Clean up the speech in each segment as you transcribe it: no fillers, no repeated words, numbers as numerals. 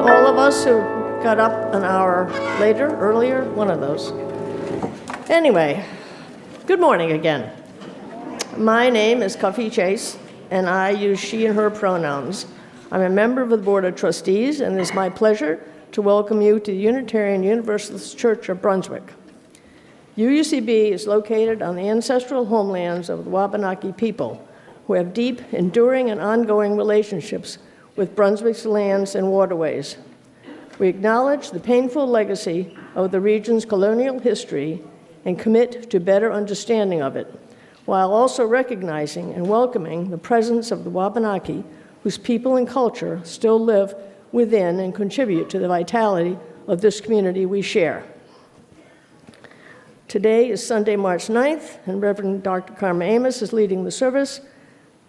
all of us who got up an hour earlier, one of those. Anyway, good morning again. My name is Cuffy Chase, and I use she and her pronouns. I'm a member of the Board of Trustees, and it is my pleasure to welcome you to the Unitarian Universalist Church of Brunswick. UUCB is located on the ancestral homelands of the Wabanaki people, who have deep, enduring, and ongoing relationships with Brunswick's lands and waterways. We acknowledge the painful legacy of the region's colonial history and commit to better understanding of it, while also recognizing and welcoming the presence of the Wabanaki, whose people and culture still live within and contribute to the vitality of this community we share. Today is Sunday, March 9th, and Reverend Dr. Karma Amos is leading the service.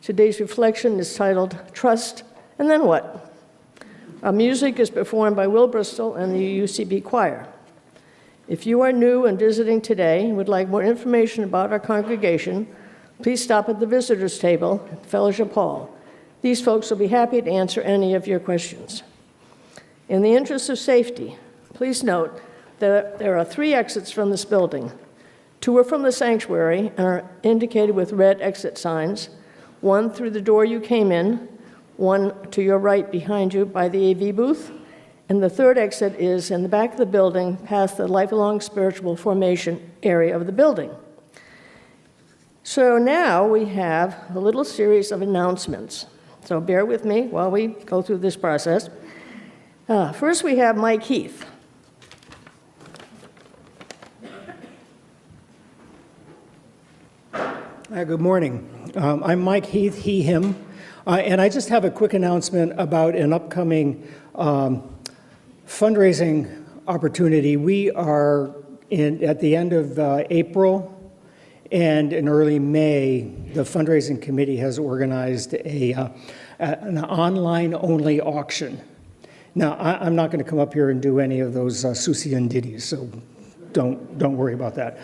Today's reflection is titled, Trust, and Then What? Our music is performed by Will Bristol and the UUCB Choir. If you are new and visiting today and would like more information about our congregation, please stop at the visitors table at Fellowship Hall. These folks will be happy to answer any of your questions. In the interest of safety, please note that there are 3 exits from this building. 2 are from the sanctuary and are indicated with red exit signs. 1 through the door you came in, 1 to your right behind you by the AV booth, and the 3rd exit is in the back of the building past the lifelong spiritual formation area of the building. So now we have a little series of announcements. So bear with me while we go through this process. First we have Mike Heath. Good morning. I'm Mike Heath, he, him, and I just have a quick announcement about an upcoming fundraising opportunity. We are at the end of April and in early May, the fundraising committee has organized an online-only auction. Now, I'm not going to come up here and do any of those Susie and ditties, so don't worry about that.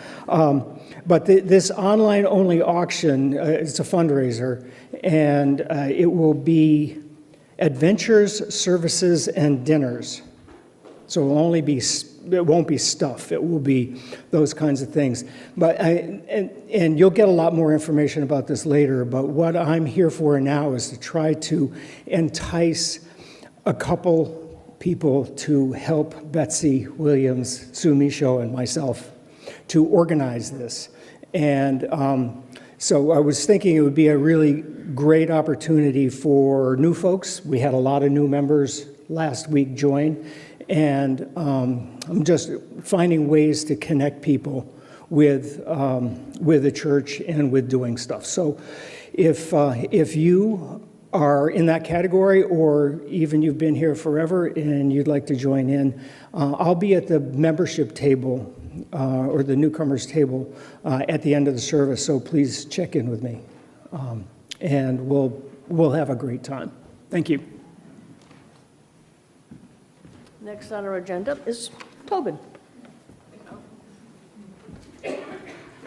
But this online-only auction, it's a fundraiser, and it will be adventures, services, and dinners. So it won't be stuff. It will be those kinds of things. But and you'll get a lot more information about this later. But what I'm here for now is to try to entice a couple people to help Betsy Williams, Sue Michaud, and myself to organize this. And so I was thinking it would be a really great opportunity for new folks. We had a lot of new members last week join, and I'm just finding ways to connect people with the church and with doing stuff. So if you are in that category, or even you've been here forever and you'd like to join in, I'll be at the membership table or the newcomers table at the end of the service, so please check in with me. And we'll have a great time. Thank you. Next on our agenda is Tobin.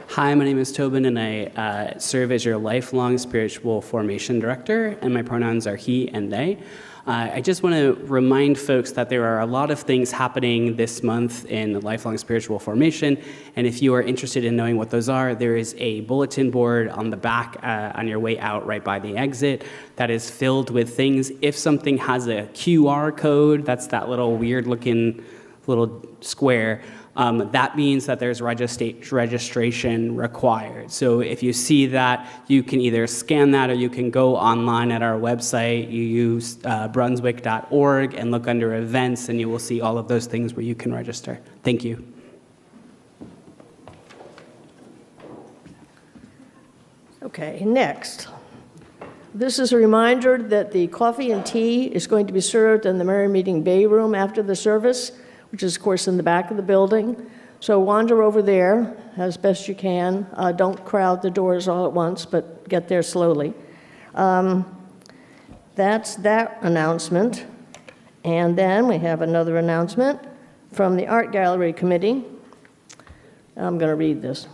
Hi, my name is Tobin, and I serve as your lifelong spiritual formation director, and my pronouns are he and they. I just want to remind folks that there are a lot of things happening this month in lifelong spiritual formation, and if you are interested in knowing what those are, there is a bulletin board on the back on your way out right by the exit that is filled with things. If something has a QR code, that's that little weird-looking little square, that means that there's registration required. So if you see that, you can either scan that or you can go online at our website. You use brunswick.org and look under events, and you will see all of those things where you can register. Thank you. Okay, next. This is a reminder that the coffee and tea is going to be served in the Mary Meeting Bay Room after the service, which is, of course, in the back of the building. So wander over there as best you can. Don't crowd the doors all at once, but get there slowly. That's that announcement. And then we have another announcement from the Art Gallery Committee. I'm going to read this.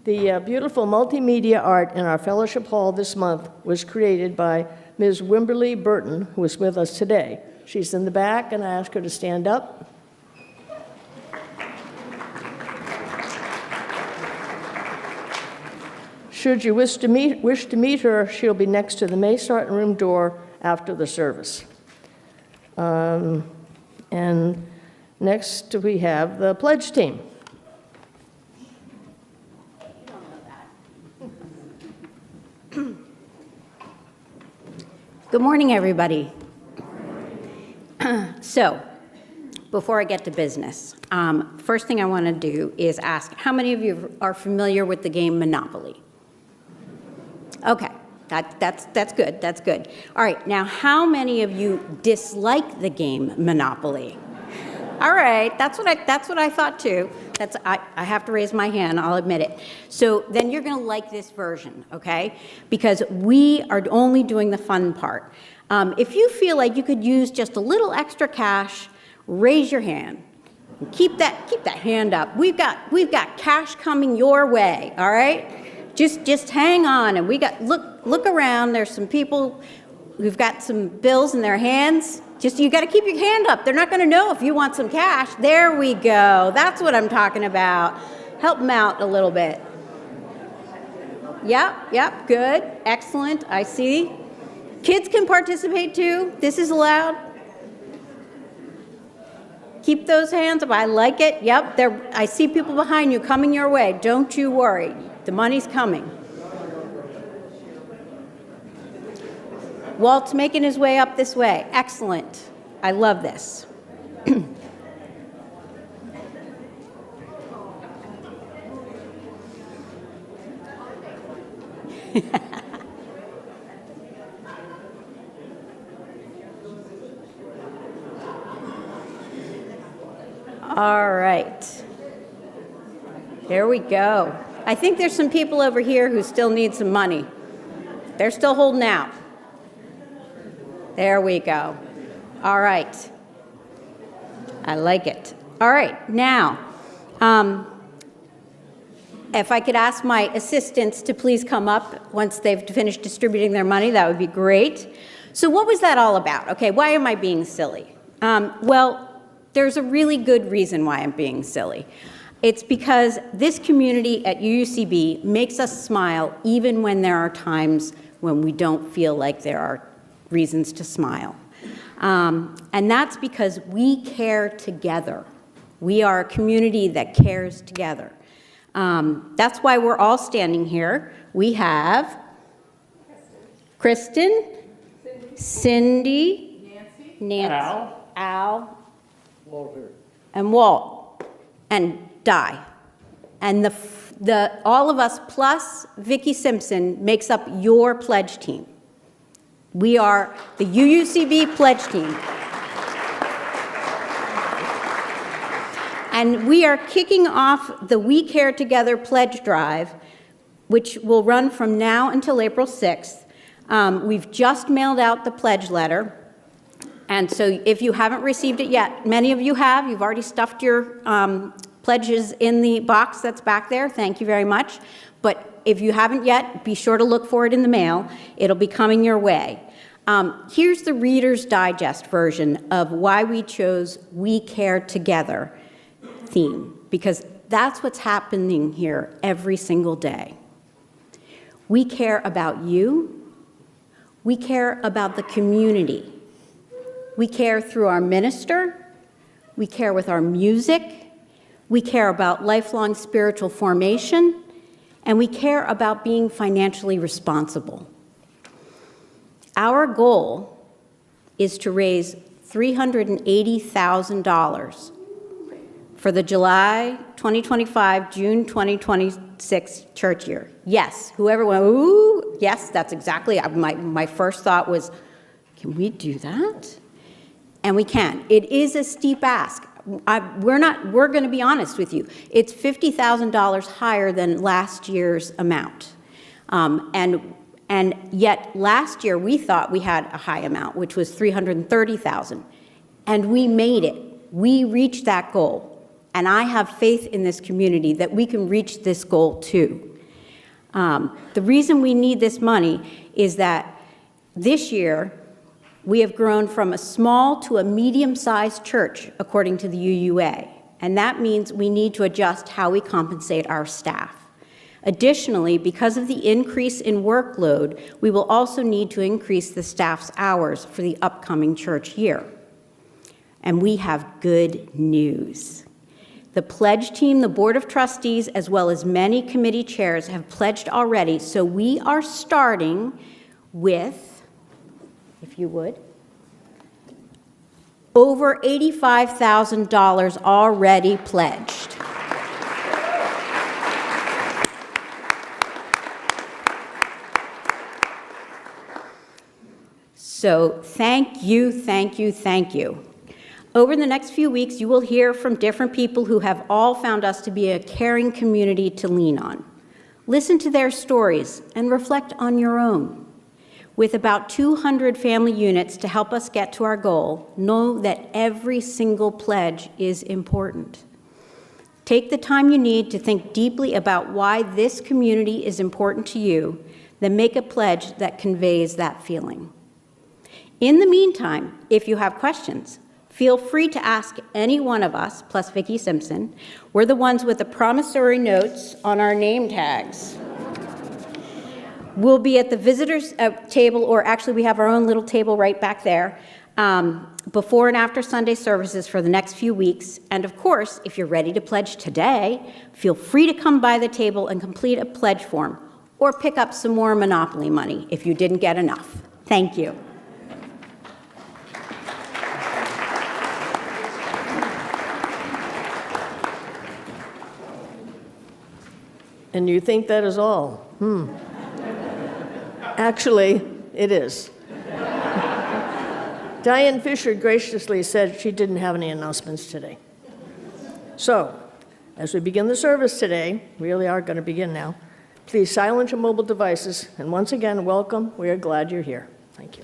The beautiful multimedia art in our fellowship hall this month was created by Ms. Wimberly Burton, who is with us today. She's in the back, and I ask her to stand up. Should you wish to meet her, she'll be next to the May Sarton room door after the service. And next we have the pledge team. Good morning, everybody. So, before I get to business, first thing I want to do is ask, how many of you are familiar with the game Monopoly? Okay, that's good, that's good. All right, now how many of you dislike the game Monopoly? All right, that's what I thought too. I have to raise my hand, I'll admit it. So then you're going to like this version, okay? Because we are only doing the fun part. If you feel like you could use just a little extra cash, raise your hand. Keep that hand up. We've got cash coming your way, all right? Just hang on, and look around. There's some people who've got some bills in their hands. You got to keep your hand up. They're not going to know if you want some cash. There we go. That's what I'm talking about. Help them out a little bit. Yep, good, excellent. I see. Kids can participate too. This is allowed. Keep those hands up. I like it. Yep, I see people behind you coming your way. Don't you worry. The money's coming. Walt's making his way up this way. Excellent. I love this. All right. There we go. I think there's some people over here who still need some money. They're still holding out. There we go. All right. I like it. All right. Now, if I could ask my assistants to please come up once they've finished distributing their money, that would be great. So what was that all about? Okay, why am I being silly? Well, there's a really good reason why I'm being silly. It's because this community at UUCB makes us smile even when there are times when we don't feel like there are reasons to smile. And that's because we care together. We are a community that cares together. That's why we're all standing here. We have Kristen, Cindy, Nancy, Al, Walter. and Walt, and Di. And all of us plus Vicki Simpson makes up your pledge team. We are the UUCB pledge team. And we are kicking off the We Care Together pledge drive, which will run from now until April 6th. We've just mailed out the pledge letter. And so if you haven't received it yet, many of you have. You've already stuffed your pledges in the box that's back there. Thank you very much. But if you haven't yet, be sure to look for it in the mail. It'll be coming your way. Here's the Reader's Digest version of why we chose We Care Together theme, because that's what's happening here every single day. We care about you. We care about the community. We care through our minister. We care with our music. We care about lifelong spiritual formation. And we care about being financially responsible. Our goal is to raise $380,000 for the July 2025, June 2026 church year. Yes, whoever went, ooh, yes, that's exactly, my first thought was, can we do that? And we can. It is a steep ask. We're going to be honest with you. It's $50,000 higher than last year's amount. And yet last year we thought we had a high amount, which was $330,000. And we made it. We reached that goal. And I have faith in this community that we can reach this goal too. The reason we need this money is that this year We have grown from a small to a medium-sized church, according to the UUA, and that means we need to adjust how we compensate our staff. Additionally, because of the increase in workload, we will also need to increase the staff's hours for the upcoming church year. And we have good news. The pledge team, the Board of Trustees, as well as many committee chairs have pledged already, so we are starting with, if you would, over $85,000 already pledged. So thank you, thank you, thank you. Over the next few weeks, you will hear from different people who have all found us to be a caring community to lean on. Listen to their stories and reflect on your own. With about 200 family units to help us get to our goal, know that every single pledge is important. Take the time you need to think deeply about why this community is important to you, then make a pledge that conveys that feeling. In the meantime, if you have questions, feel free to ask any one of us, plus Vicki Simpson. We're the ones with the promissory notes on our name tags. We'll be at the visitors table, or actually we have our own little table right back there, before and after Sunday services for the next few weeks. And of course, if you're ready to pledge today, feel free to come by the table and complete a pledge form, or pick up some more Monopoly money if you didn't get enough. Thank you. And you think that is all? Actually, it is. Diane Fisher graciously said she didn't have any announcements today. So, as we begin the service today, we really are going to begin now, please silence your mobile devices, and once again, welcome. We are glad you're here. Thank you.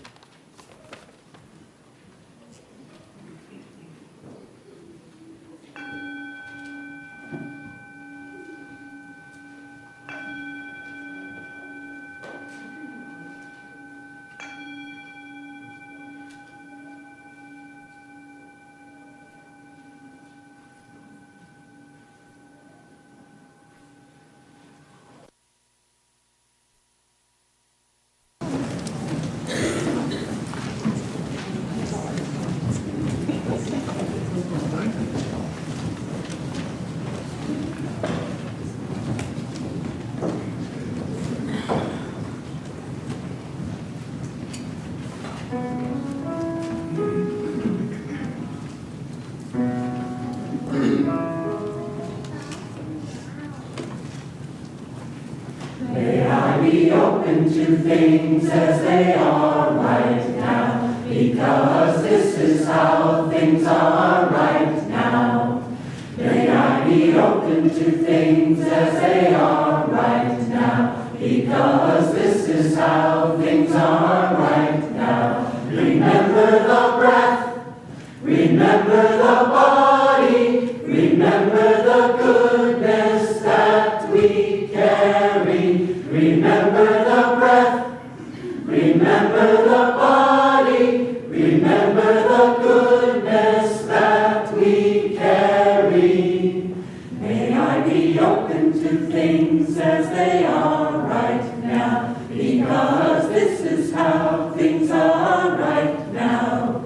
Be open to things as they are right now, because this is how things are right now. May I be open to things as they are right now, because this is how things are right now. Remember the breath, remember the body, remember the goodness that we carry. Remember the breath, remember the body, remember the goodness that we carry. May I be open to things as they are right now, because this is how things are right now.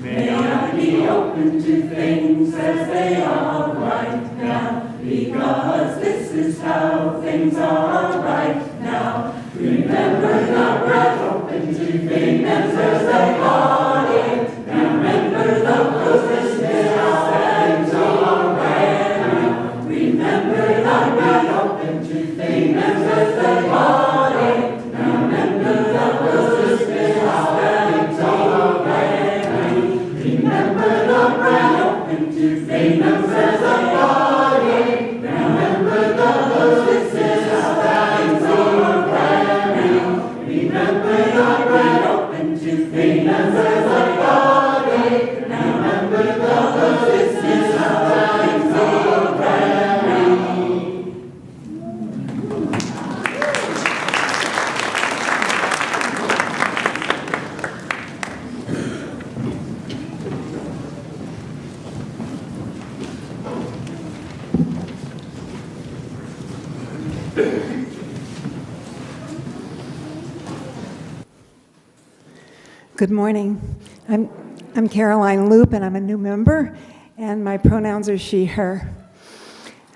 May I be open to things as they are right now, because this is how things are right now. Remember the breath, open to things as they are right now. Remember the goodness how things are right now. Remember the breath, open to things as they are right now. Remember the goodness how things are right now. Remember the breath, open to things as they are right now. Remember the goodness how things are right now. Remember the breath, open to things as they are. Good morning. I'm Caroline Loop, and I'm a new member, and my pronouns are she, her.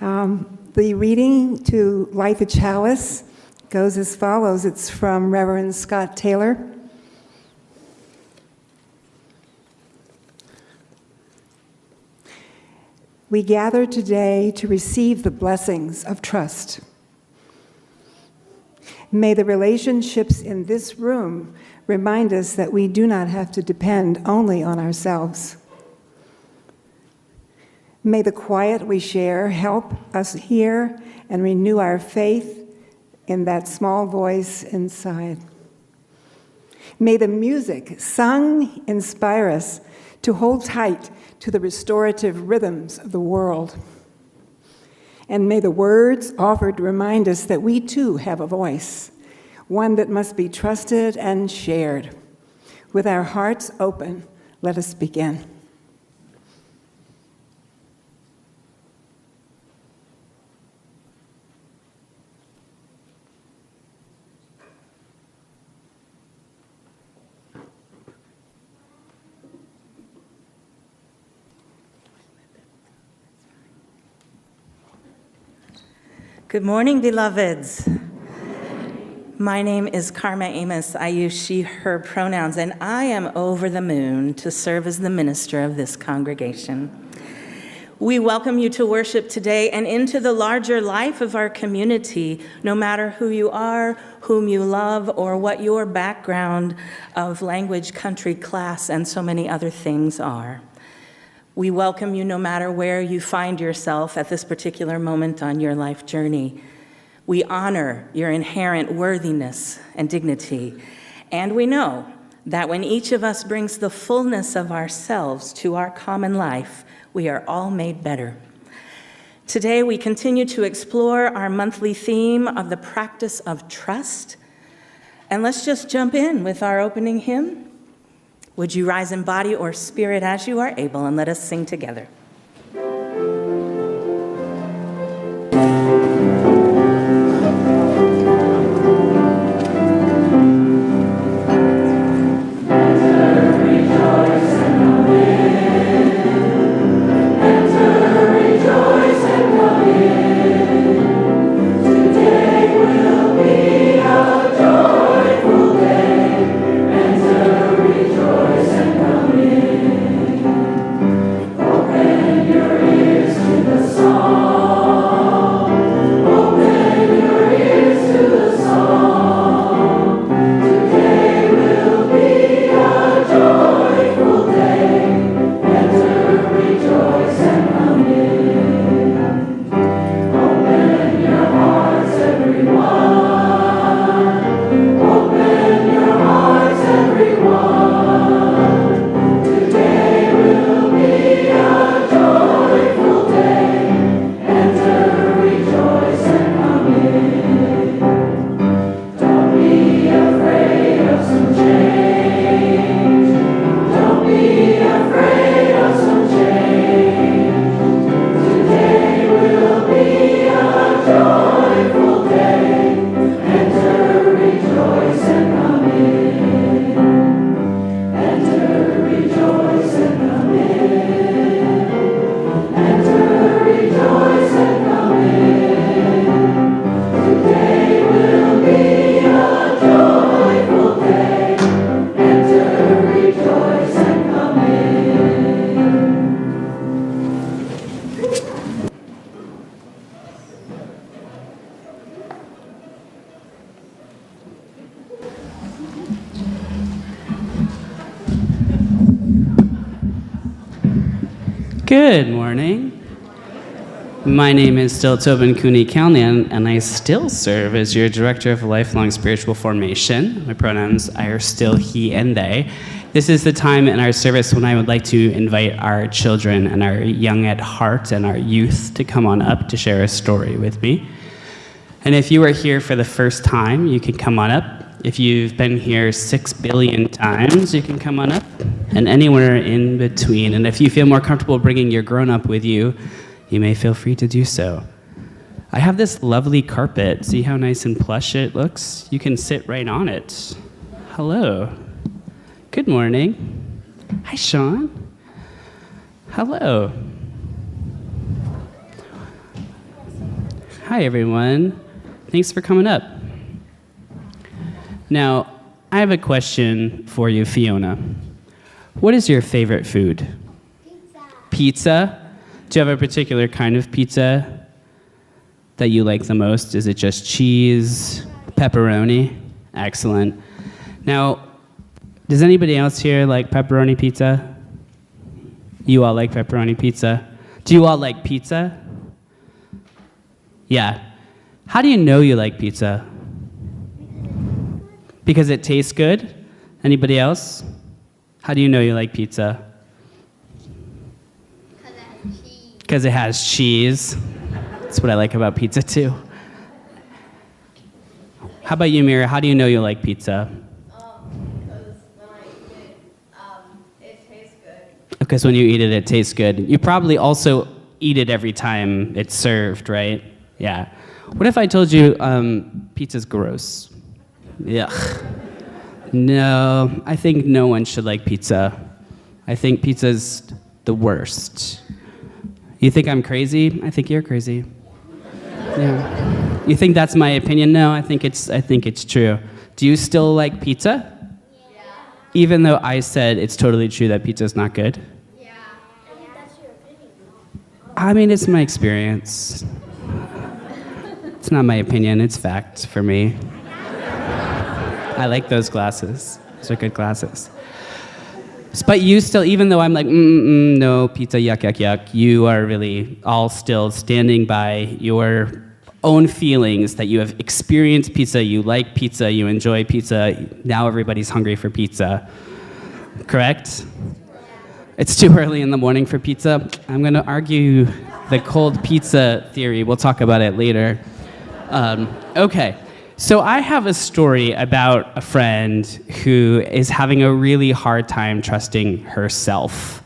The reading to Light the Chalice goes as follows. It's from Reverend Scott Taylor. We gather today to receive the blessings of trust. May the relationships in this room remind us that we do not have to depend only on ourselves. May the quiet we share help us hear and renew our faith in that small voice inside. May the music sung inspire us to hold tight to the restorative rhythms of the world. And may the words offered remind us that we too have a voice, one that must be trusted and shared. With our hearts open, let us begin. Good morning, beloveds. My name is Karma Amos. I use she, her pronouns, and I am over the moon to serve as the minister of this congregation. We welcome you to worship today and into the larger life of our community, no matter who you are, whom you love, or what your background of language, country, class, and so many other things are. We welcome you no matter where you find yourself at this particular moment on your life journey. We honor your inherent worthiness and dignity, and we know that when each of us brings the fullness of ourselves to our common life, we are all made better. Today, we continue to explore our monthly theme of the practice of trust, and let's just jump in with our opening hymn. Would you rise in body or spirit as you are able, and let us sing together. Good morning. My name is still Tobin Cooney Calnan, and I still serve as your Director of Lifelong Spiritual Formation. My pronouns are still he and they. This is the time in our service when I would like to invite our children and our young at heart and our youth to come on up to share a story with me. And if you are here for the first time, you can come on up. If you've been here 6 billion times, you can come on up, and anywhere in between. And if you feel more comfortable bringing your grown-up with you, you may feel free to do so. I have this lovely carpet. See how nice and plush it looks? You can sit right on it. Hello. Good morning. Hi, Sean. Hello. Hi, everyone. Thanks for coming up. Now, I have a question for you, Fiona. What is your favorite food? Pizza. Pizza? Do you have a particular kind of pizza that you like the most? Is it just cheese, pepperoni? Excellent. Now, does anybody else here like pepperoni pizza? You all like pepperoni pizza? Do you all like pizza? Yeah. How do you know you like pizza? Because it tastes good? Anybody else? How do you know you like pizza? Because it has cheese. That's what I like about pizza too. How about you, Mira? How do you know you like pizza? Because when I eat it, it tastes good. Because when you eat it, it tastes good. You probably also eat it every time it's served, right? Yeah. What if I told you pizza's gross? Yuck. No, I think no one should like pizza. I think pizza's the worst. You think I'm crazy? I think you're crazy. Yeah. You think that's my opinion? No, I think it's true. Do you still like pizza? Yeah. Even though I said it's totally true that pizza's not good? Yeah. I think that's your opinion. I mean, it's my experience. It's not my opinion, it's fact for me. I like those glasses. Those are good glasses. But you still, even though I'm like, no, pizza, yuck, yuck, yuck, you are really all still standing by your own feelings that you have experienced pizza, you like pizza, you enjoy pizza, now everybody's hungry for pizza. Correct? It's too early in the morning for pizza. I'm going to argue the cold pizza theory. We'll talk about it later. Okay. So I have a story about a friend who is having a really hard time trusting herself.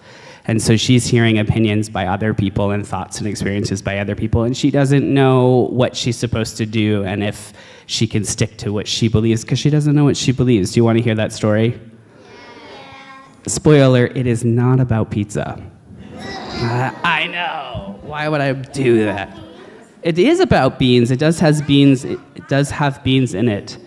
And so she's hearing opinions by other people and thoughts and experiences by other people, and she doesn't know what she's supposed to do and if she can stick to what she believes because she doesn't know what she believes. Do you want to hear that story? Yeah. Spoiler, it is not about pizza. I know. Why would I do that? It is about beans. It does have beans. It does have beans in it.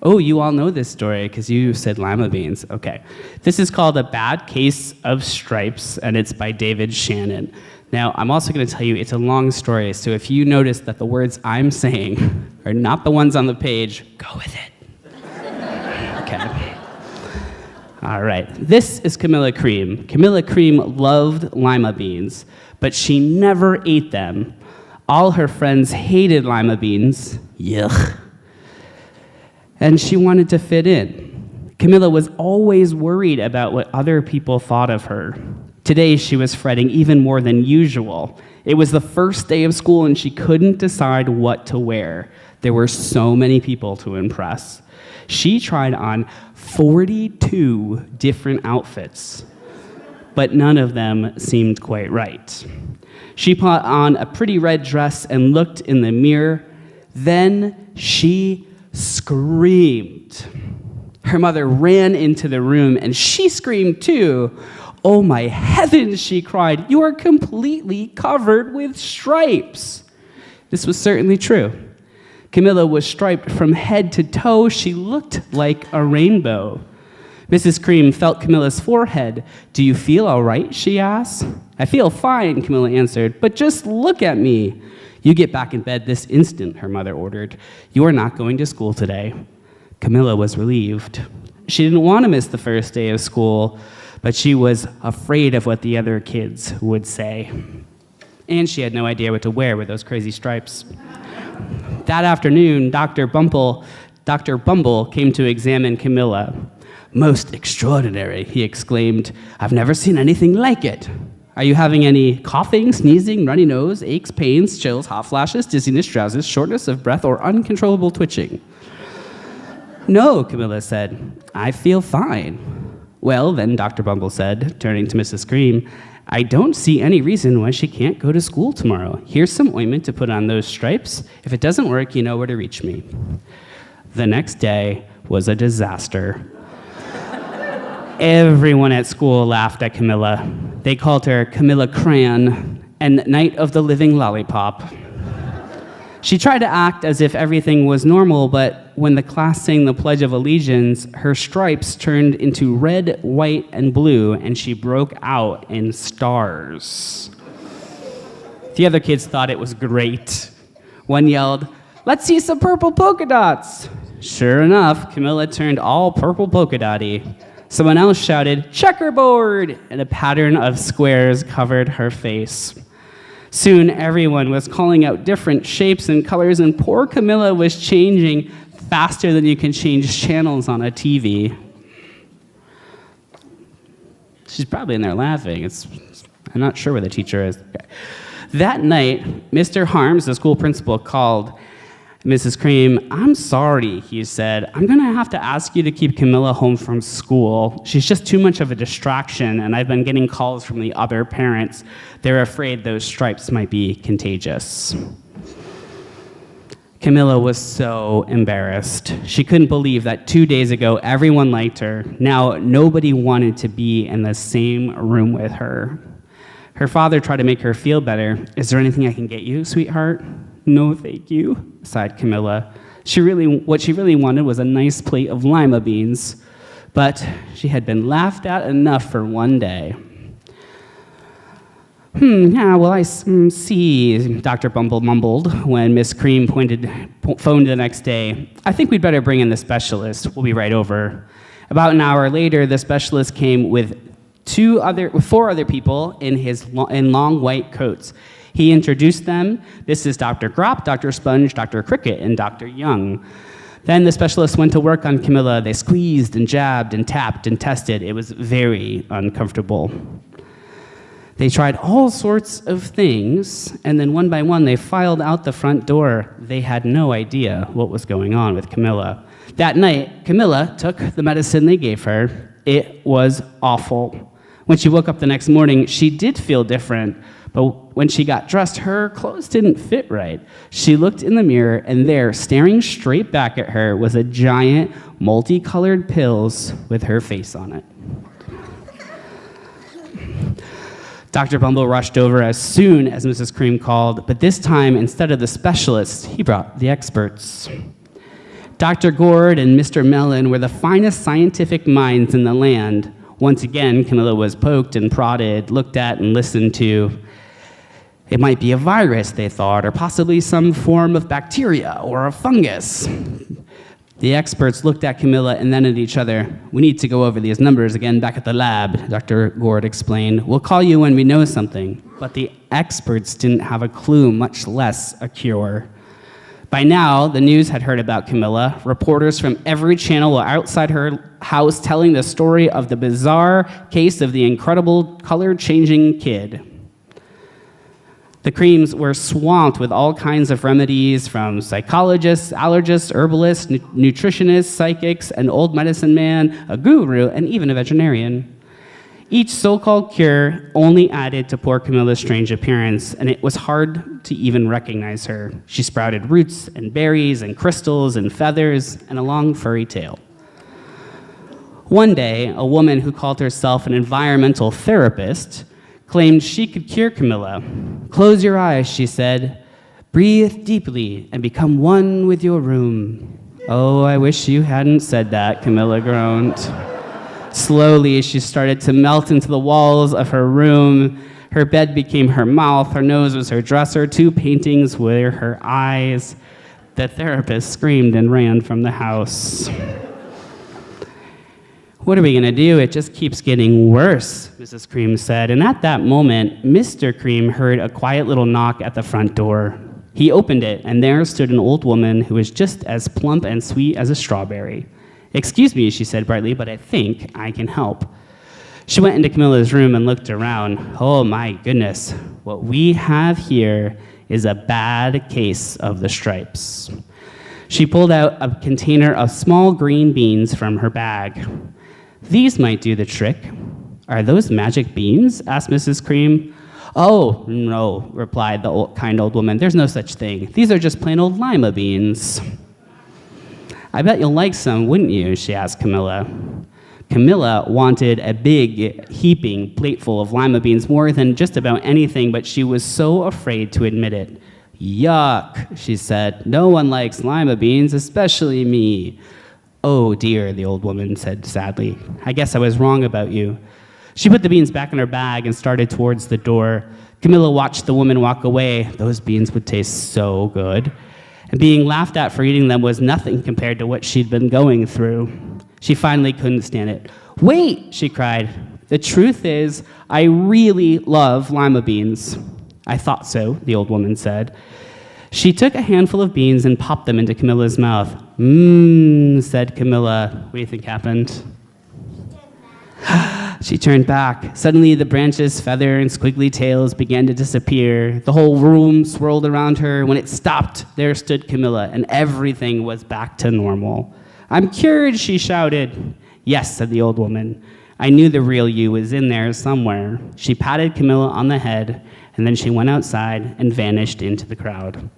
Oh, you all know this story because you said lima beans. Okay. This is called A Bad Case of Stripes, and it's by David Shannon. Now, I'm also going to tell you it's a long story, so if you notice that the words I'm saying are not the ones on the page, go with it. Okay. All right. This is Camilla Cream. Camilla Cream loved lima beans, but she never ate them. All her friends hated lima beans. Yuck. And she wanted to fit in. Camilla was always worried about what other people thought of her. Today, she was fretting even more than usual. It was the first day of school, and she couldn't decide what to wear. There were so many people to impress. She tried on 42 different outfits, but none of them seemed quite right. She put on a pretty red dress and looked in the mirror. Then she screamed. Her mother ran into the room and she screamed too. "Oh my heavens," she cried, "you are completely covered with stripes." This was certainly true. Camilla was striped from head to toe. She looked like a rainbow. Mrs. Cream felt Camilla's forehead. "Do you feel all right?" she asked. "I feel fine," Camilla answered, "but just look at me." "You get back in bed this instant," her mother ordered. "You are not going to school today." Camilla was relieved. She didn't want to miss the first day of school, but she was afraid of what the other kids would say. And she had no idea what to wear with those crazy stripes. That afternoon, Dr. Bumble came to examine Camilla. "Most extraordinary," he exclaimed. "I've never seen anything like it. Are you having any coughing, sneezing, runny nose, aches, pains, chills, hot flashes, dizziness, drowsiness, shortness of breath, or uncontrollable twitching?" "No," Camilla said. "I feel fine." "Well, then," Dr. Bumble said, turning to Mrs. Cream, "I don't see any reason why she can't go to school tomorrow. Here's some ointment to put on those stripes. If it doesn't work, you know where to reach me." The next day was a disaster. Everyone at school laughed at Camilla. They called her Camilla Cran and Night of the Living Lollipop. She tried to act as if everything was normal, but when the class sang the Pledge of Allegiance, her stripes turned into red, white, and blue, and she broke out in stars. The other kids thought it was great. One yelled, "Let's see some purple polka dots." Sure enough, Camilla turned all purple polka dotty. Someone else shouted, "Checkerboard!" and a pattern of squares covered her face. Soon, everyone was calling out different shapes and colors, and poor Camilla was changing faster than you can change channels on a TV. She's probably in there laughing. I'm not sure where the teacher is. Okay. That night, Mr. Harms, the school principal, called Mrs. Cream. "I'm sorry," he said. "I'm going to have to ask you to keep Camilla home from school. She's just too much of a distraction, and I've been getting calls from the other parents. They're afraid those stripes might be contagious." Camilla was so embarrassed. She couldn't believe that 2 days ago, everyone liked her. Now, nobody wanted to be in the same room with her. Her father tried to make her feel better. "Is there anything I can get you, sweetheart?" "No, thank you," sighed Camilla. What she really wanted was a nice plate of lima beans, but she had been laughed at enough for one day. Yeah, well, I see," Dr. Bumble mumbled when Miss Cream phoned the next day. "I think we'd better bring in the specialist. We'll be right over." About an hour later, the specialist came with 4 other people in long white coats. He introduced them. "This is Dr. Gropp, Dr. Sponge, Dr. Cricket, and Dr. Young." Then the specialist went to work on Camilla. They squeezed and jabbed and tapped and tested. It was very uncomfortable. They tried all sorts of things, and then one by one they filed out the front door. They had no idea what was going on with Camilla. That night, Camilla took the medicine they gave her. It was awful. When she woke up the next morning, she did feel different, but when she got dressed, her clothes didn't fit right. She looked in the mirror, and there, staring straight back at her, was a giant, multicolored pills with her face on it. Dr. Bumble rushed over as soon as Mrs. Cream called, but this time, instead of the specialists, he brought the experts. Dr. Gord and Mr. Mellon were the finest scientific minds in the land. Once again, Camilla was poked and prodded, looked at and listened to. It might be a virus, they thought, or possibly some form of bacteria or a fungus. The experts looked at Camilla and then at each other. "We need to go over these numbers again back at the lab," Dr. Gord explained. "We'll call you when we know something." But the experts didn't have a clue, much less a cure. By now, the news had heard about Camilla. Reporters from every channel were outside her house telling the story of the bizarre case of the incredible color-changing kid. The Creams were swamped with all kinds of remedies from psychologists, allergists, herbalists, nutritionists, psychics, an old medicine man, a guru, and even a veterinarian. Each so-called cure only added to poor Camilla's strange appearance, and it was hard to even recognize her. She sprouted roots and berries and crystals and feathers and a long furry tail. One day, a woman who called herself an environmental therapist claimed she could cure Camilla. "Close your eyes," she said. "Breathe deeply and become one with your room." "Oh, I wish you hadn't said that," Camilla groaned. Slowly, she started to melt into the walls of her room. Her bed became her mouth, her nose was her dresser, 2 paintings were her eyes. The therapist screamed and ran from the house. "What are we gonna do? It just keeps getting worse," Mrs. Cream said. And at that moment, Mr. Cream heard a quiet little knock at the front door. He opened it, and there stood an old woman who was just as plump and sweet as a strawberry. "Excuse me," she said brightly, "but I think I can help." She went into Camilla's room and looked around. "Oh my goodness, what we have here is a bad case of the stripes." She pulled out a container of small green beans from her bag. "These might do the trick." "Are those magic beans?" asked Mrs. Cream. "Oh, no," replied the kind old woman. "There's no such thing. These are just plain old lima beans." "I bet you'll like some, wouldn't you?" she asked Camilla. Camilla wanted a big, heaping plateful of lima beans more than just about anything, but she was so afraid to admit it. Yuck, she said. No one likes lima beans, especially me. Oh dear, the old woman said sadly. I guess I was wrong about you. She put the beans back in her bag and started towards the door. Camilla watched the woman walk away. Those beans would taste so good. And being laughed at for eating them was nothing compared to what she'd been going through. She finally couldn't stand it. Wait, she cried. The truth is, I really love lima beans. I thought so, the old woman said. She took a handful of beans and popped them into Camilla's mouth. Mmm, said Camilla. What do you think happened? She turned back. Suddenly, the branches, feather, and squiggly tails began to disappear. The whole room swirled around her. When it stopped, there stood Camilla, and everything was back to normal. I'm cured, she shouted. Yes, said the old woman. I knew the real you was in there somewhere. She patted Camilla on the head, and then she went outside and vanished into the crowd.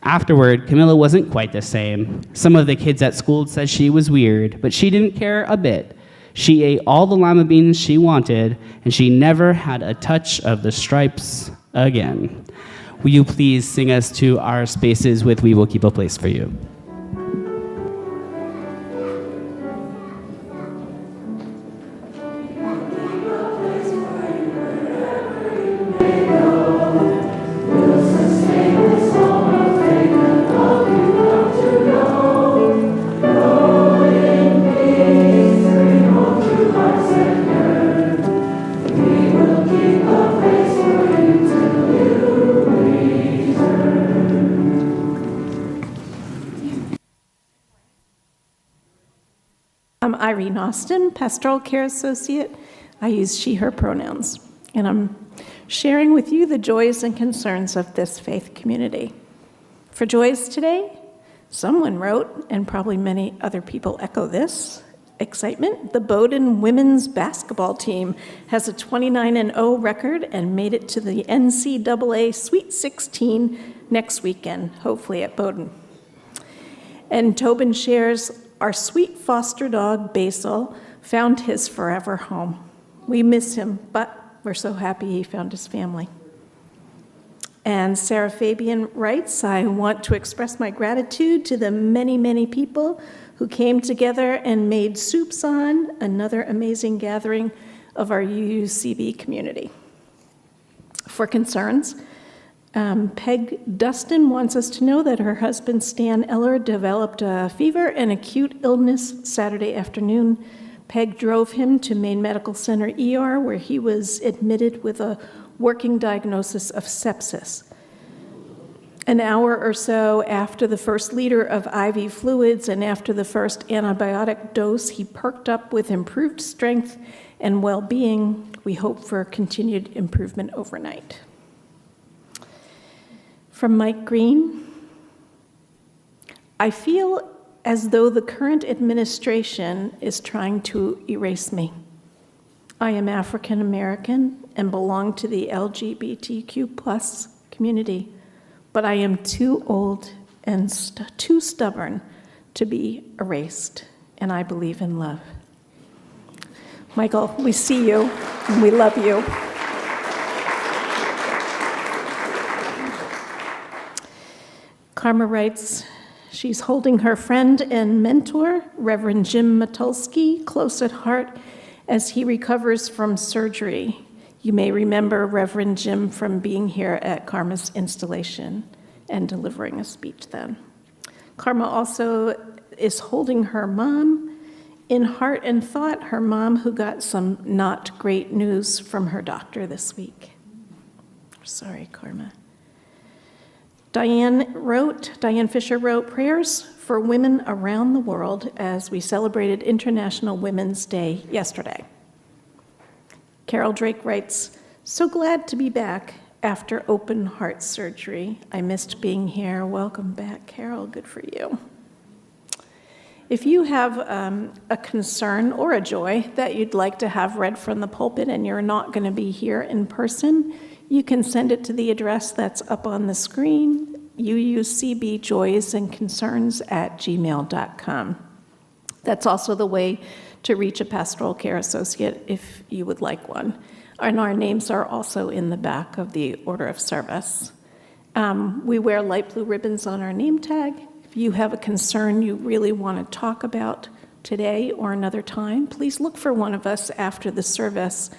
Afterward, Camilla wasn't quite the same. Some of the kids at school said she was weird, but she didn't care a bit. She ate all the lima beans she wanted, and she never had a touch of the stripes again. Will you please sing us to our spaces with We Will Keep a Place for You? I'm Irene Austin, Pastoral Care Associate. I use she, her pronouns, and I'm sharing with you the joys and concerns of this faith community. For joys today, someone wrote, and probably many other people echo this, excitement. The Bowdoin women's basketball team has a 29-0 record and made it to the NCAA Sweet 16 next weekend, hopefully at Bowdoin. And Tobin shares, our sweet foster dog, Basil, found his forever home. We miss him, but we're so happy he found his family. And Sarah Fabian writes, I want to express my gratitude to the many, many people who came together and made Soups On another amazing gathering of our UUCB community. For concerns, Peg Dustin wants us to know that her husband Stan Eller developed a fever and acute illness Saturday afternoon. Peg drove him to Maine Medical Center ER, where he was admitted with a working diagnosis of sepsis. An hour or so after the first liter of IV fluids and after the first antibiotic dose, he perked up with improved strength and well-being. We hope for continued improvement overnight. From Mike Green, I feel as though the current administration is trying to erase me. I am African American and belong to the LGBTQ+ community, but I am too old and too stubborn to be erased, and I believe in love. Michael, we see you and we love you. Karma writes, she's holding her friend and mentor, Reverend Jim Matulski, close at heart as he recovers from surgery. You may remember Reverend Jim from being here at Karma's installation and delivering a speech then. Karma also is holding her mom in heart and thought, her mom who got some not great news from her doctor this week. Sorry, Karma. Diane Fisher wrote, prayers for women around the world as we celebrated International Women's Day yesterday. Carol Drake writes, so glad to be back after open heart surgery. I missed being here. Welcome back, Carol. Good for you. If you have a concern or a joy that you'd like to have read from the pulpit and you're not going to be here in person, you can send it to the address that's up on the screen, uucbjoysandconcerns@gmail.com. That's also the way to reach a pastoral care associate if you would like one. And our names are also in the back of the order of service. We wear light blue ribbons on our name tag. If you have a concern you really want to talk about today or another time, please look for one of us after the service.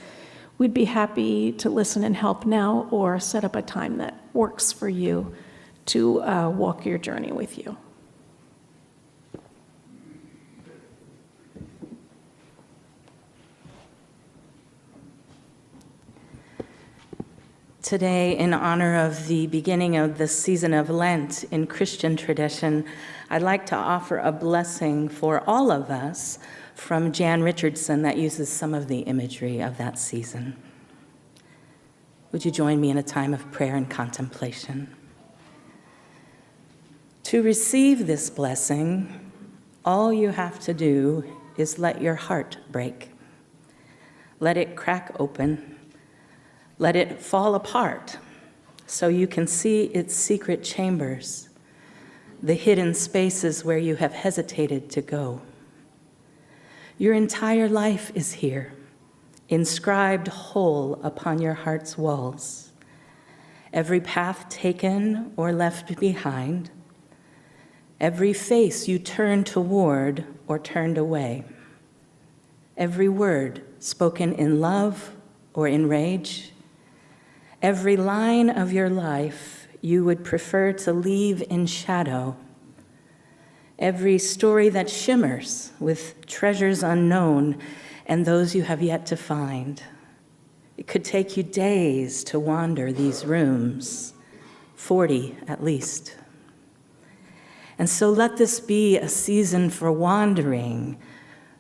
We'd be happy to listen and help now or set up a time that works for you to walk your journey with you. Today, in honor of the beginning of the season of Lent in Christian tradition, I'd like to offer a blessing for all of us from Jan Richardson that uses some of the imagery of that season. Would you join me in a time of prayer and contemplation? To receive this blessing, all you have to do is let your heart break. Let it crack open. Let it fall apart so you can see its secret chambers, the hidden spaces where you have hesitated to go. Your entire life is here, inscribed whole upon your heart's walls. Every path taken or left behind, every face you turned toward or turned away, every word spoken in love or in rage, every line of your life you would prefer to leave in shadow, every story that shimmers with treasures unknown and those you have yet to find. It could take you days to wander these rooms, 40 at least. And so let this be a season for wandering,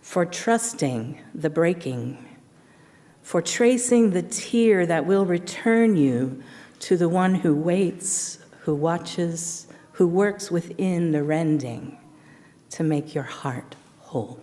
for trusting the breaking, for tracing the tear that will return you to the one who waits, who watches, who works within the rending to make your heart whole.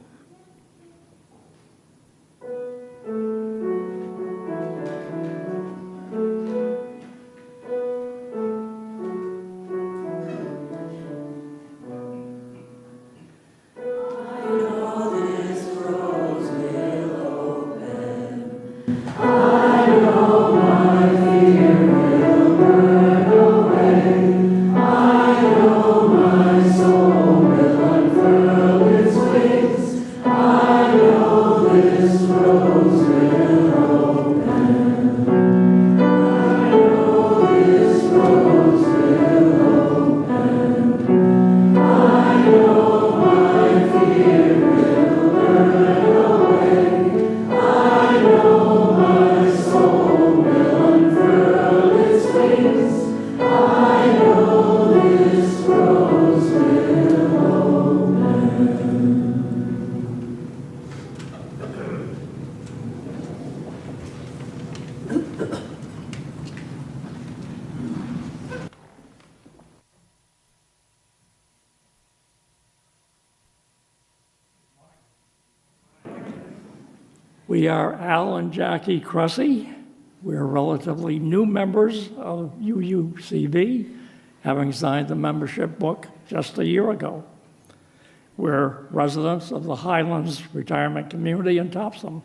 We are Al and Jackie Cressy. We're relatively new members of UUCB, having signed the membership book just a year ago. We're residents of the Highlands Retirement Community in Topsom.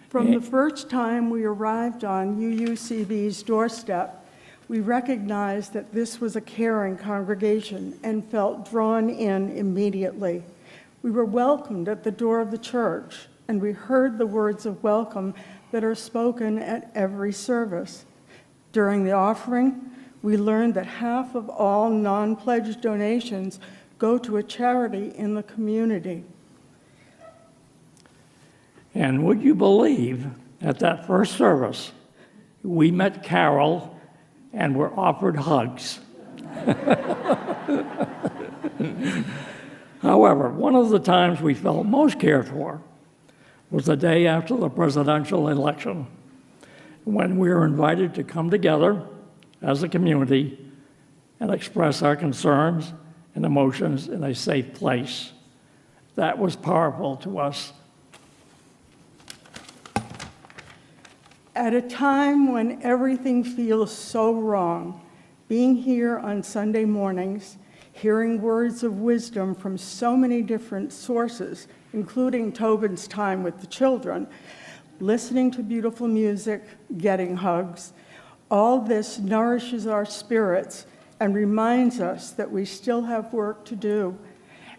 From the first time we arrived on UUCB's doorstep, we recognized that this was a caring congregation and felt drawn in immediately. We were welcomed at the door of the church, and we heard the words of welcome that are spoken at every service. During the offering, we learned that half of all non-pledged donations go to a charity in the community. And would you believe, at that first service, we met Carol and were offered hugs. However, one of the times we felt most cared for was the day after the presidential election, when we were invited to come together as a community and express our concerns and emotions in a safe place. That was powerful to us. At a time when everything feels so wrong, being here on Sunday mornings, hearing words of wisdom from so many different sources, including Tobin's time with the children, listening to beautiful music, getting hugs. All this nourishes our spirits and reminds us that we still have work to do.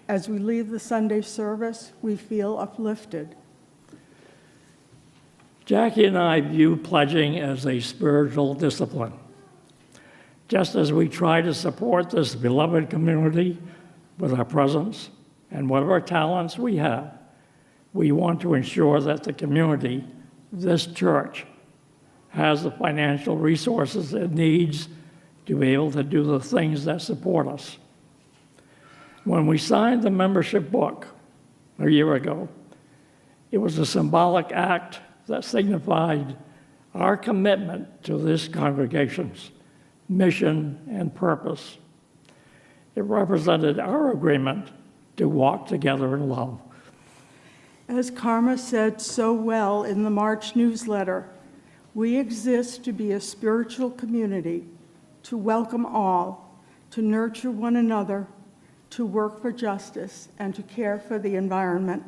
As we leave the Sunday service, we feel uplifted. Jackie and I view pledging as a spiritual discipline. Just as we try to support this beloved community with our presence and whatever talents we have, we want to ensure that the community, this church, has the financial resources it needs to be able to do the things that support us. When we signed the membership book a year ago, it was a symbolic act that signified our commitment to this congregation's mission and purpose. It represented our agreement to walk together in love. As Karma said so well in the March newsletter, we exist to be a spiritual community, to welcome all, to nurture one another, to work for justice, and to care for the environment.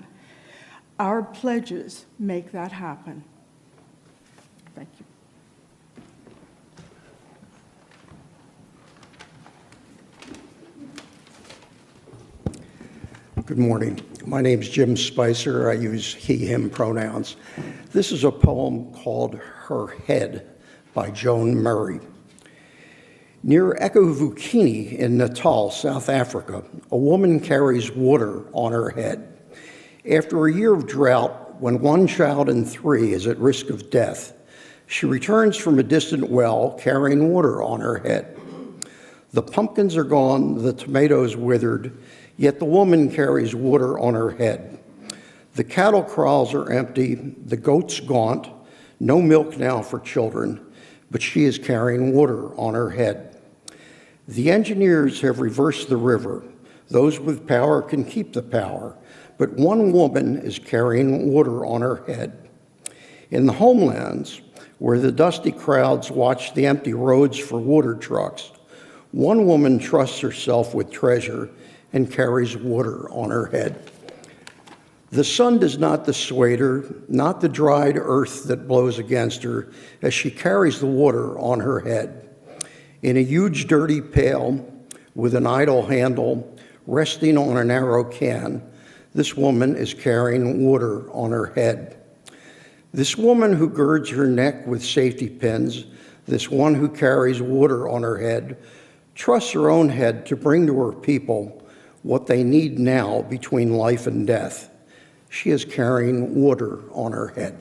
Our pledges make that happen. Thank you. Good morning. My name's Jim Spicer. I use he, him pronouns. This is a poem called Her Head by Joan Murray. Near Ekovukini in Natal, South Africa, a woman carries water on her head. After a year of drought, when 1 child in 3 is at risk of death, she returns from a distant well carrying water on her head. The pumpkins are gone, the tomatoes withered, yet the woman carries water on her head. The cattle kraals are empty, the goats gaunt, no milk now for children, but she is carrying water on her head. The engineers have reversed the river. Those with power can keep the power, but one woman is carrying water on her head. In the homelands, where the dusty crowds watch the empty roads for water trucks, one woman trusts herself with treasure and carries water on her head. The sun does not dissuade her, not the dried earth that blows against her, as she carries the water on her head. In a huge dirty pail with an idle handle resting on a narrow can, this woman is carrying water on her head. This woman who girds her neck with safety pins, this one who carries water on her head, trusts her own head to bring to her people what they need now between life and death. She is carrying water on her head.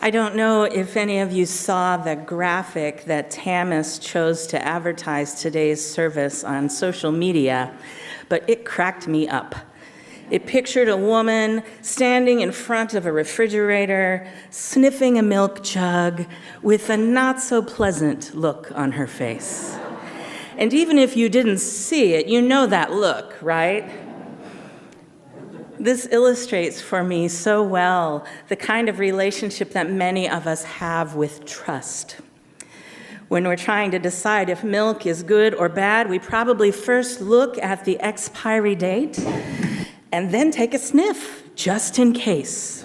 I don't know if any of you saw the graphic that Tamis chose to advertise today's service on social media, but it cracked me up. It pictured a woman standing in front of a refrigerator, sniffing a milk jug with a not-so-pleasant look on her face. And even if you didn't see it, you know that look, right? This illustrates for me so well the kind of relationship that many of us have with trust. When we're trying to decide if milk is good or bad, we probably first look at the expiry date and then take a sniff, just in case.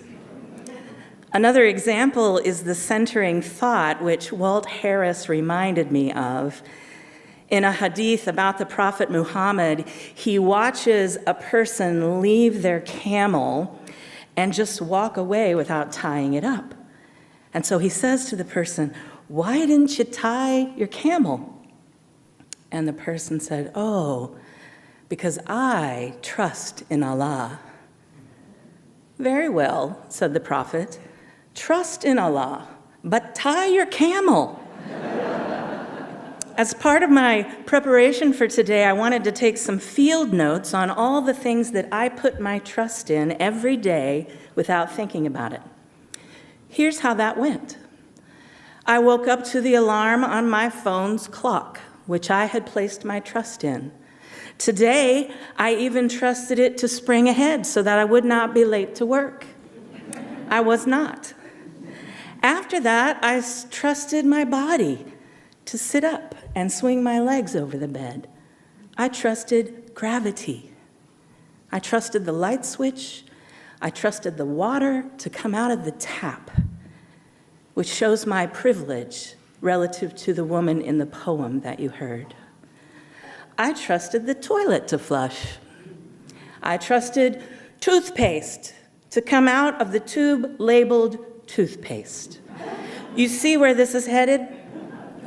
Another example is the centering thought, which Walt Harris reminded me of. In a hadith about the Prophet Muhammad, he watches a person leave their camel and just walk away without tying it up. And so he says to the person, "Why didn't you tie your camel?" And the person said, "Oh, because I trust in Allah." "Very well," said the Prophet, "trust in Allah, but tie your camel." As part of my preparation for today, I wanted to take some field notes on all the things that I put my trust in every day without thinking about it. Here's how that went. I woke up to the alarm on my phone's clock, which I had placed my trust in. Today, I even trusted it to spring ahead so that I would not be late to work. I was not. After that, I trusted my body to sit up and swing my legs over the bed. I trusted gravity. I trusted the light switch. I trusted the water to come out of the tap, which shows my privilege relative to the woman in the poem that you heard. I trusted the toilet to flush. I trusted toothpaste to come out of the tube labeled toothpaste. You see where this is headed?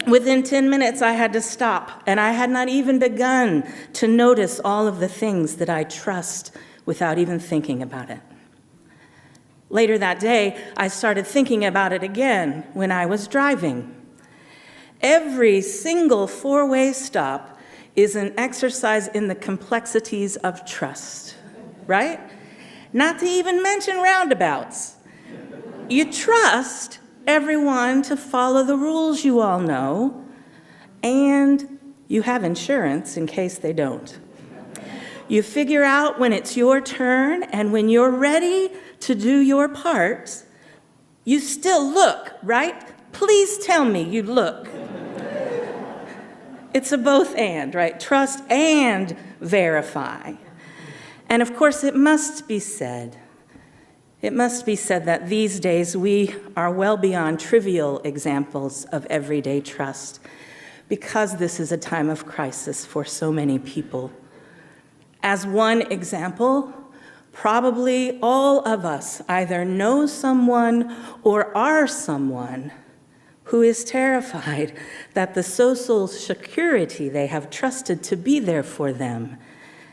Within 10 minutes, I had to stop, and I had not even begun to notice all of the things that I trust without even thinking about it. Later that day, I started thinking about it again when I was driving. Every single four-way stop is an exercise in the complexities of trust, right? Not to even mention roundabouts. You trust everyone to follow the rules you all know, and you have insurance in case they don't. You figure out when it's your turn, and when you're ready to do your part, you still look, right? Please tell me you look. It's a both and, right? Trust and verify. And of course, it must be said that these days we are well beyond trivial examples of everyday trust, because this is a time of crisis for so many people. As one example, probably all of us either know someone or are someone who is terrified that the social security they have trusted to be there for them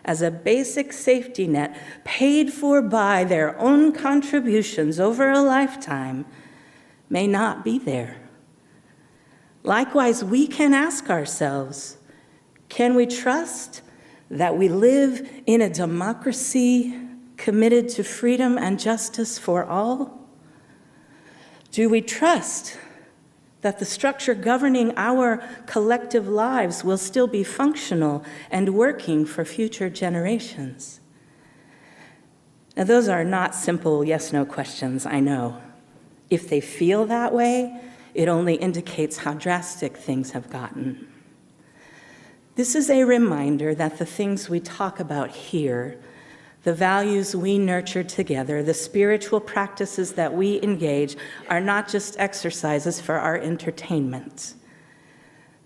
as a basic safety net paid for by their own contributions over a lifetime may not be there. Likewise, we can ask ourselves, can we trust that we live in a democracy committed to freedom and justice for all? Do we trust that the structure governing our collective lives will still be functional and working for future generations? Now, those are not simple yes-no questions, I know. If they feel that way, it only indicates how drastic things have gotten. This is a reminder that the things we talk about here, the values we nurture together, the spiritual practices that we engage, are not just exercises for our entertainment.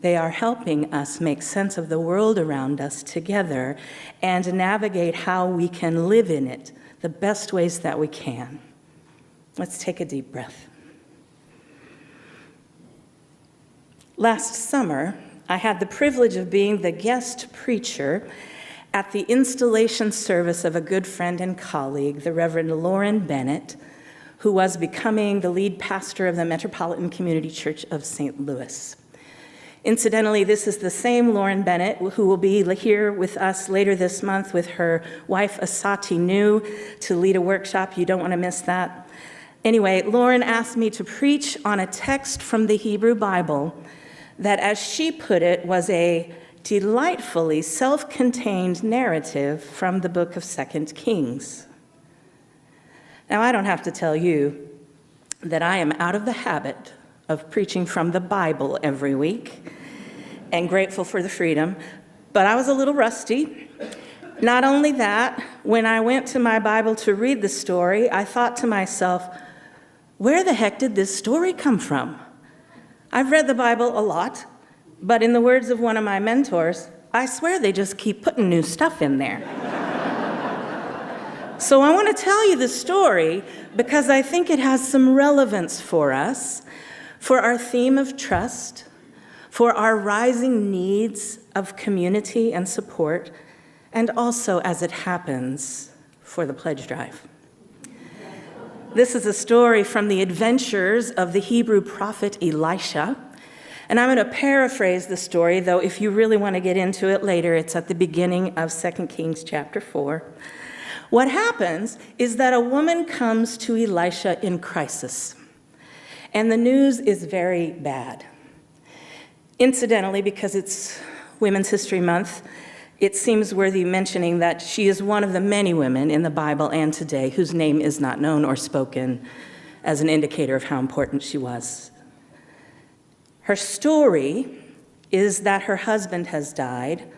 They are helping us make sense of the world around us together and navigate how we can live in it the best ways that we can. Let's take a deep breath. Last summer, I had the privilege of being the guest preacher at the installation service of a good friend and colleague, the Reverend Lauren Bennett, who was becoming the lead pastor of the Metropolitan Community Church of St. Louis. Incidentally, this is the same Lauren Bennett who will be here with us later this month with her wife Asati Nu to lead a workshop. You don't want to miss that. Anyway, Lauren asked me to preach on a text from the Hebrew Bible that, as she put it, was a delightfully self-contained narrative from the book of 2 Kings. Now, I don't have to tell you that I am out of the habit of preaching from the Bible every week and grateful for the freedom, but I was a little rusty. Not only that, when I went to my Bible to read the story, I thought to myself, where the heck did this story come from? I've read the Bible a lot, but in the words of one of my mentors, I swear they just keep putting new stuff in there. So I want to tell you the story because I think it has some relevance for us, for our theme of trust, for our rising needs of community and support, and also, as it happens, for the pledge drive. This is a story from the adventures of the Hebrew prophet Elisha, and I'm going to paraphrase the story, though if you really want to get into it later, it's at the beginning of 2 Kings chapter 4. What happens is that a woman comes to Elisha in crisis, and the news is very bad. Incidentally, because it's Women's History Month, it seems worthy mentioning that she is one of the many women in the Bible and today whose name is not known or spoken as an indicator of how important she was. Her story is that her husband has died,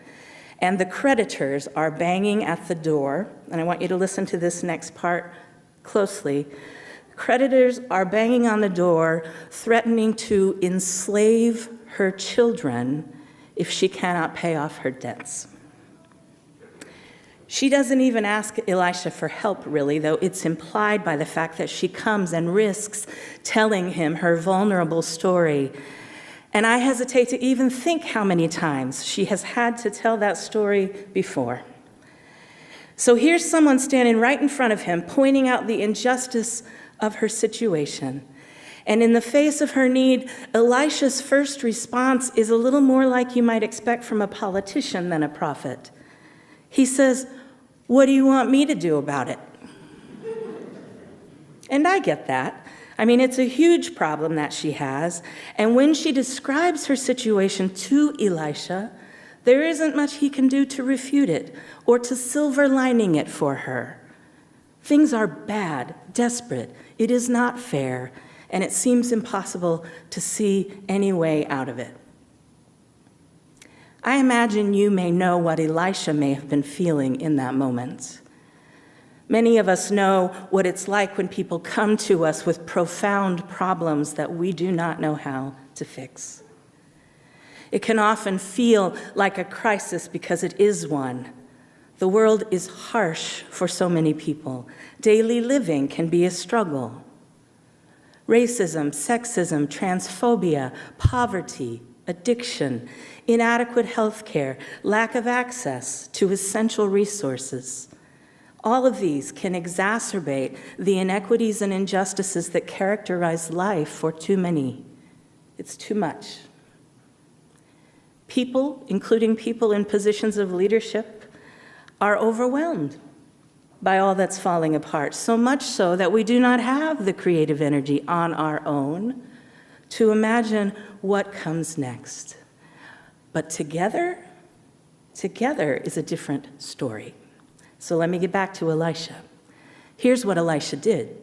and the creditors are banging at the door, and I want you to listen to this next part closely. Creditors are banging on the door, threatening to enslave her children if she cannot pay off her debts. She doesn't even ask Elisha for help, really, though it's implied by the fact that she comes and risks telling him her vulnerable story. And I hesitate to even think how many times she has had to tell that story before. So here's someone standing right in front of him, pointing out the injustice of her situation. And in the face of her need, Elisha's first response is a little more like you might expect from a politician than a prophet. He says, "What do you want me to do about it?" And I get that. I mean, it's a huge problem that she has. And when she describes her situation to Elisha, there isn't much he can do to refute it or to silver lining it for her. Things are bad, desperate. It is not fair, and it seems impossible to see any way out of it. I imagine you may know what Elisha may have been feeling in that moment. Many of us know what it's like when people come to us with profound problems that we do not know how to fix. It can often feel like a crisis because it is one. The world is harsh for so many people. Daily living can be a struggle. Racism, sexism, transphobia, poverty, addiction, inadequate health care, lack of access to essential resources. All of these can exacerbate the inequities and injustices that characterize life for too many. It's too much. People, including people in positions of leadership, are overwhelmed by all that's falling apart, so much so that we do not have the creative energy on our own to imagine what comes next. But together is a different story. So let me get back to Elisha. Here's what Elisha did.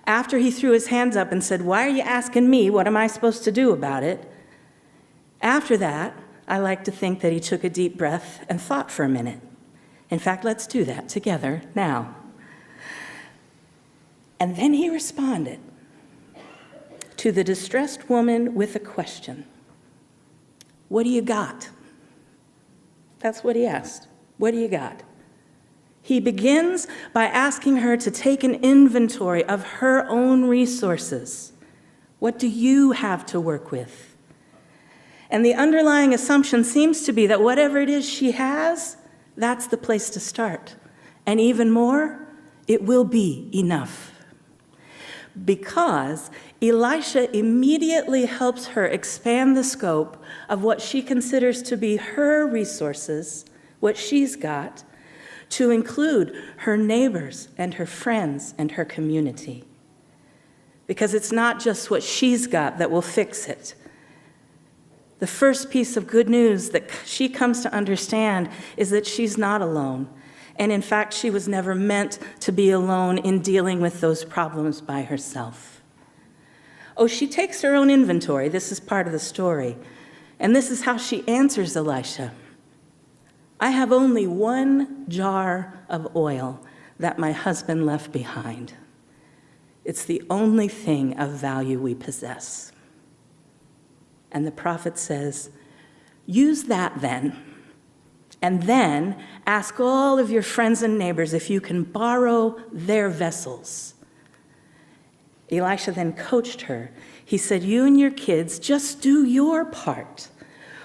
After he threw his hands up and said, "Why are you asking me? What am I supposed to do about it?" After that, I like to think that he took a deep breath and thought for a minute. In fact, let's do that together now. And then he responded to the distressed woman with a question. "What do you got?" That's what he asked. What do you got? He begins by asking her to take an inventory of her own resources. What do you have to work with? And the underlying assumption seems to be that whatever it is she has, that's the place to start. And even more, it will be enough. because Elisha immediately helps her expand the scope of what she considers to be her resources, what she's got, to include her neighbors and her friends and her community. Because it's not just what she's got that will fix it. The first piece of good news that she comes to understand is that she's not alone. And in fact, she was never meant to be alone in dealing with those problems by herself. Oh, she takes her own inventory. This is part of the story. And this is how she answers Elisha. I have only one jar of oil that my husband left behind. It's the only thing of value we possess. And the prophet says, use that then. And then ask all of your friends and neighbors if you can borrow their vessels. Elisha then coached her. He said, you and your kids, just do your part.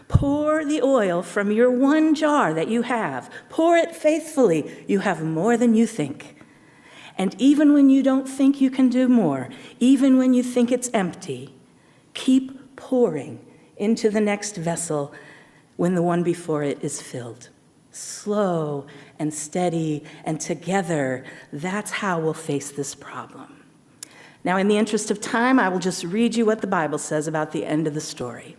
Pour the oil from your one jar that you have. Pour it faithfully. You have more than you think. And even when you don't think you can do more, even when you think it's empty, keep pouring into the next vessel when the one before it is filled. Slow and steady and together, that's how we'll face this problem. Now, in the interest of time, I will just read you what the Bible says about the end of the story.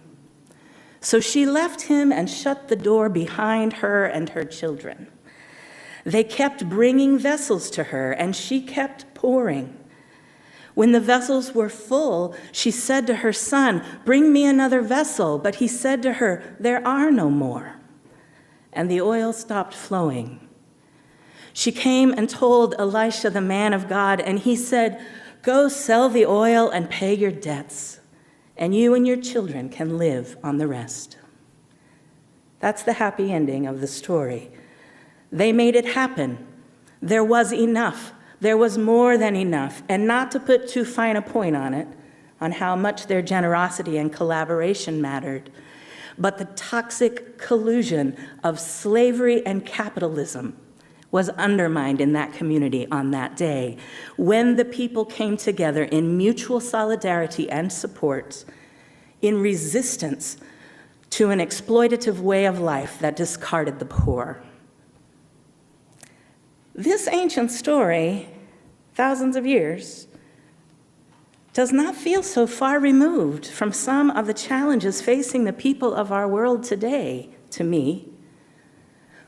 So she left him and shut the door behind her and her children. They kept bringing vessels to her, and she kept pouring. When the vessels were full, she said to her son, bring me another vessel. But he said to her, there are no more. And the oil stopped flowing. She came and told Elisha, the man of God, and he said, go sell the oil and pay your debts, and you and your children can live on the rest. That's the happy ending of the story. They made it happen. There was enough. There was more than enough. And not to put too fine a point on it, on how much their generosity and collaboration mattered, but the toxic collusion of slavery and capitalism was undermined in that community on that day when the people came together in mutual solidarity and support in resistance to an exploitative way of life that discarded the poor. This ancient story, thousands of years, does not feel so far removed from some of the challenges facing the people of our world today, to me.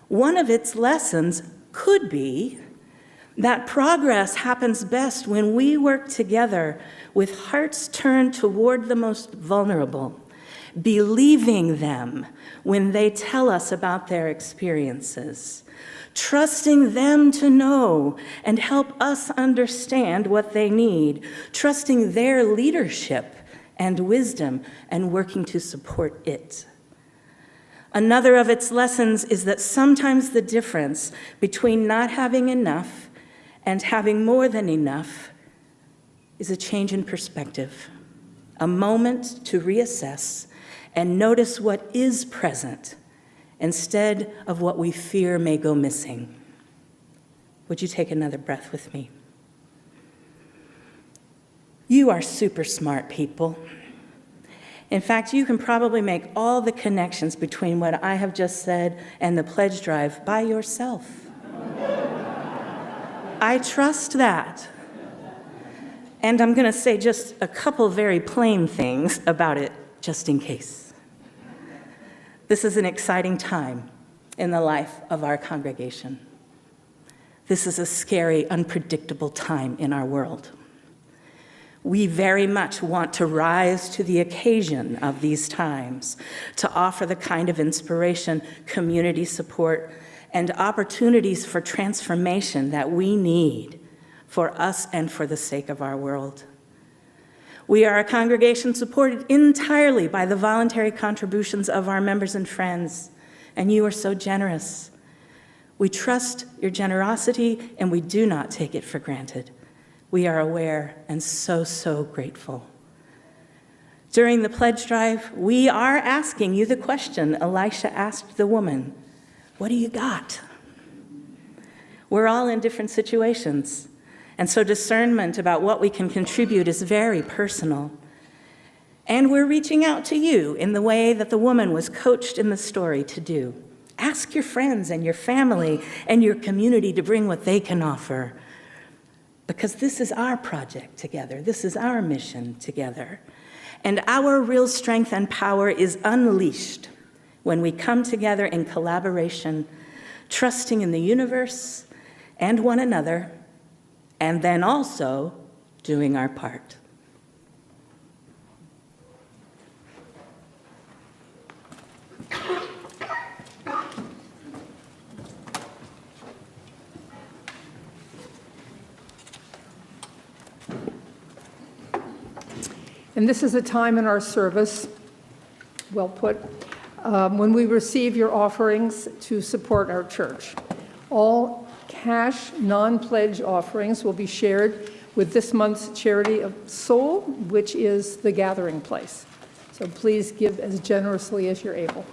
One of its lessons could be that progress happens best when we work together with hearts turned toward the most vulnerable, believing them when they tell us about their experiences, trusting them to know and help us understand what they need, trusting their leadership and wisdom and working to support it. Another of its lessons is that sometimes the difference between not having enough and having more than enough is a change in perspective, a moment to reassess and notice what is present instead of what we fear may go missing. Would you take another breath with me? You are super smart people. In fact, you can probably make all the connections between what I have just said and the pledge drive by yourself. I trust that. And I'm going to say just a couple very plain things about it, just in case. This is an exciting time in the life of our congregation. This is a scary, unpredictable time in our world. We very much want to rise to the occasion of these times, to offer the kind of inspiration, community support, and opportunities for transformation that we need for us and for the sake of our world. We are a congregation supported entirely by the voluntary contributions of our members and friends, and you are so generous. We trust your generosity, and we do not take it for granted. We are aware and so grateful. During the pledge drive, we are asking you the question Elisha asked the woman, what do you got? We're all in different situations, And so discernment about what we can contribute is very personal. And we're reaching out to you in the way that the woman was coached in the story to do. Ask your friends and your family and your community to bring what they can offer, because this is our project together. This is our mission together. And our real strength and power is unleashed when we come together in collaboration, trusting in the universe and one another, and then also doing our part. And this is a time in our service, well put, when we receive your offerings to support our church. All cash, non-pledge offerings will be shared with this month's Charity of Soul, which is the gathering place. So please give as generously as you're able.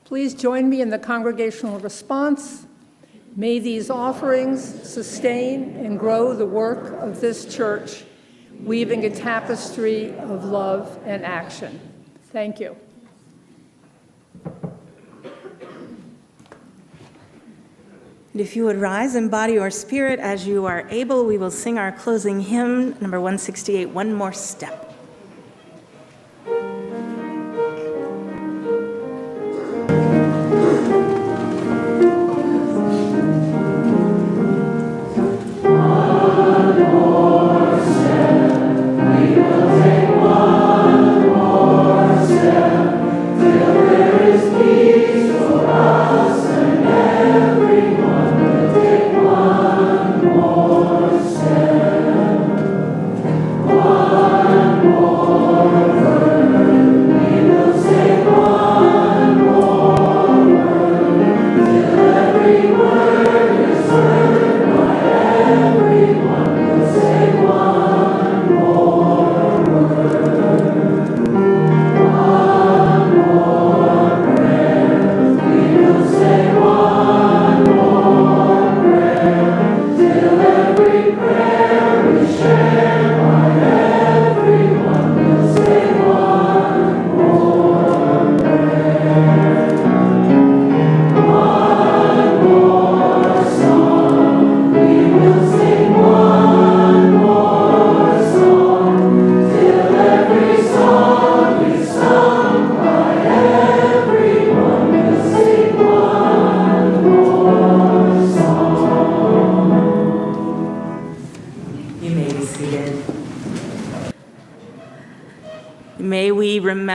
Please join me in the congregational response. May these offerings sustain and grow the work of this church, weaving a tapestry of love and action. Thank you. And if you would rise in body or spirit as you are able, we will sing our closing hymn, number 168, One More Step. One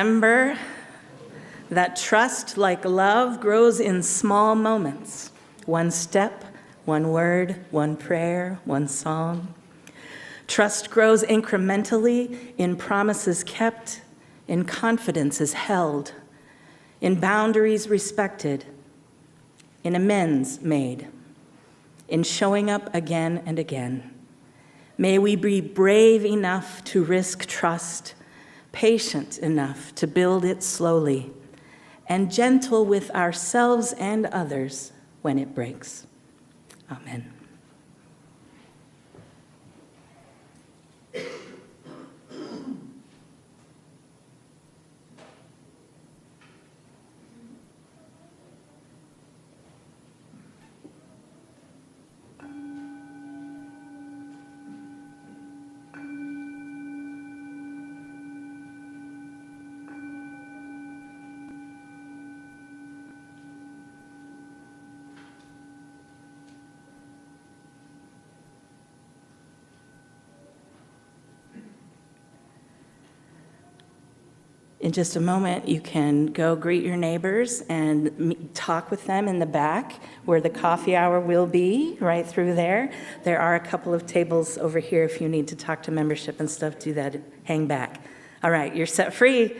remember that trust, like love, grows in small moments. One step, one word, one prayer, one song. Trust grows incrementally in promises kept, in confidences held, in boundaries respected, in amends made, in showing up again and again. May we be brave enough to risk trust, patient enough to build it slowly, and gentle with ourselves and others when it breaks. Amen. In just a moment, you can go greet your neighbors and talk with them in the back where the coffee hour will be, right through there. There are a couple of tables over here if you need to talk to membership and stuff. Do that. Hang back. All right, you're set free.